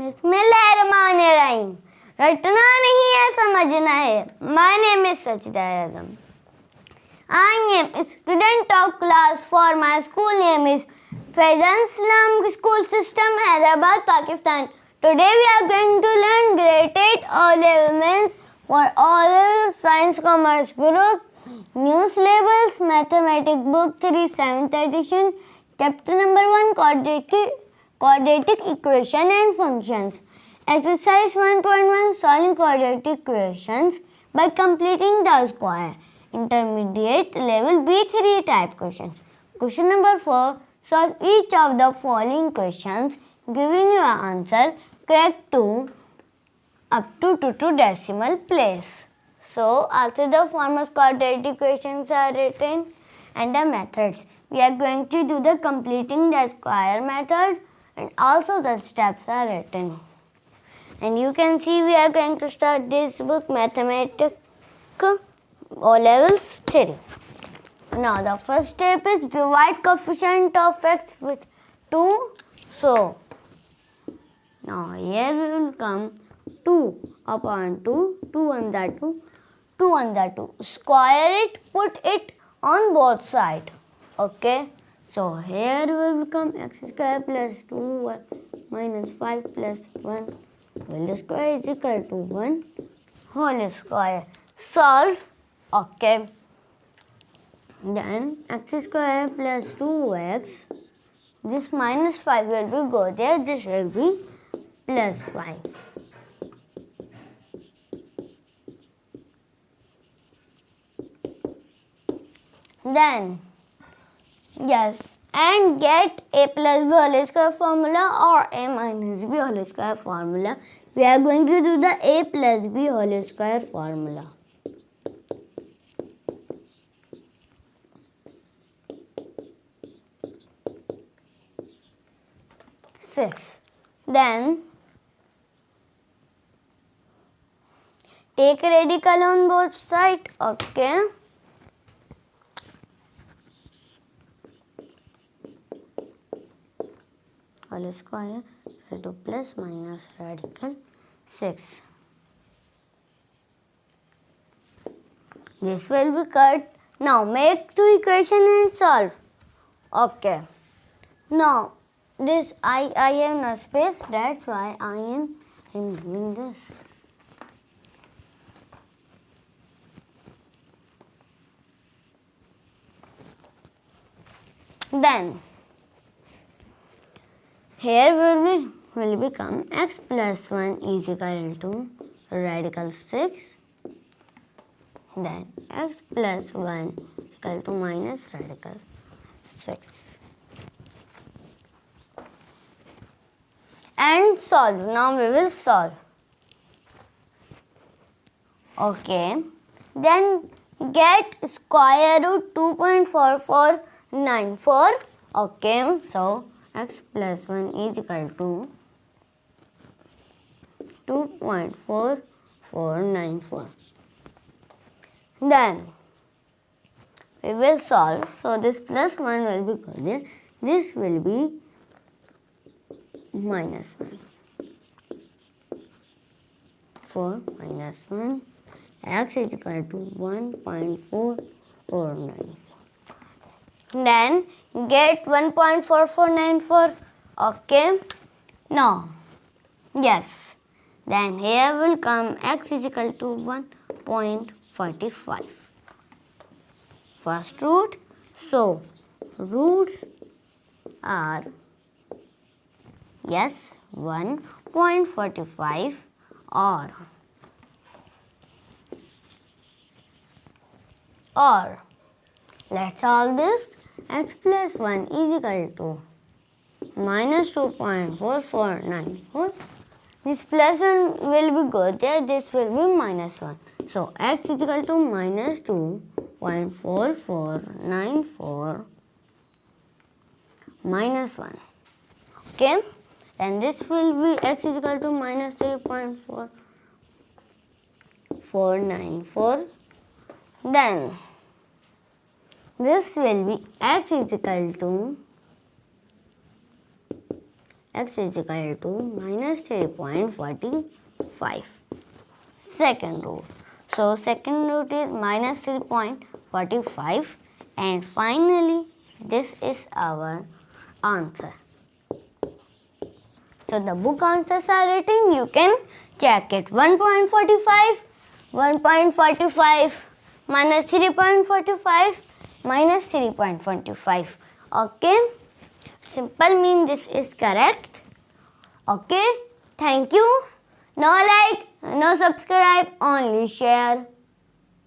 बिस्मिल्लाहिर्रहमानिर्रहीम। रटना नहीं है, समझना है। My name is Sachida Azam. I am a student of class 4. My school name is Faizan Islam School System, Hyderabad, Pakistan. Today we are going to learn grade 8 O-level maths for O-level Science Commerce Group. New syllabus Mathematics Book 3 7th edition. Chapter number 1 Quadratic Equation and Functions. Exercise 1.1 Solving quadratic equations by completing the square. Intermediate level B3 type questions. Question number 4. Solve each of the following questions giving you an answer correct to up to 2 decimal place. So after the form of quadratic equations are written and the methods, we are going to do the completing the square method and also the steps are written. And you can see we are going to start this book Mathematics O-levels 3. Now the first step is divide coefficient of x with 2. So now here we will come 2 upon 2, 2 on the 2, 2 on the 2. Square it, put it on both sides. Okay. So here will become x square plus 2y minus 5 plus 1 whole square is equal to 1 whole square. Solve. Okay. Then x square plus 2x. This minus 5 will be go there. This will be plus 5. Then yes, and get a plus b whole square formula or a minus b whole square formula. We are going to do the a plus b whole square formula. Then take radical on both sides. Okay. Whole square to plus minus radical 6. This will be cut. Now make 2 equations and solve. Okay. Now this I have no space, that's why I am removing this. Then here will become x plus 1 is equal to radical 6. Then x plus 1 is equal to minus radical 6. And solve. Now we will solve. Okay. Then get square root 2.4494. Okay. So x plus 1 is equal to 2.4494. Then we will solve. So this plus 1 will be good. This will be minus 1. 4 minus 1. X is equal to 1.4494. Then get 1.4494. Okay. Now, yes. Then here will come x is equal to 1.45. First root. So, roots are, yes, 1.45 or let's solve this. X plus 1 is equal to minus 2.4494. This plus 1 will be good there. This will be minus 1. So x is equal to minus 2.4494 minus 1. Okay. And this will be x is equal to minus 3.4494. Then this will be x is equal to x is equal to minus 3.45. Second root. So second root is minus 3.45, and finally this is our answer. So the book answers are written. You can check it. 1.45, 1.45 minus 3.45 minus 3.45. Okay. Simple means this is correct. Okay. Thank you. No like, no subscribe, only share.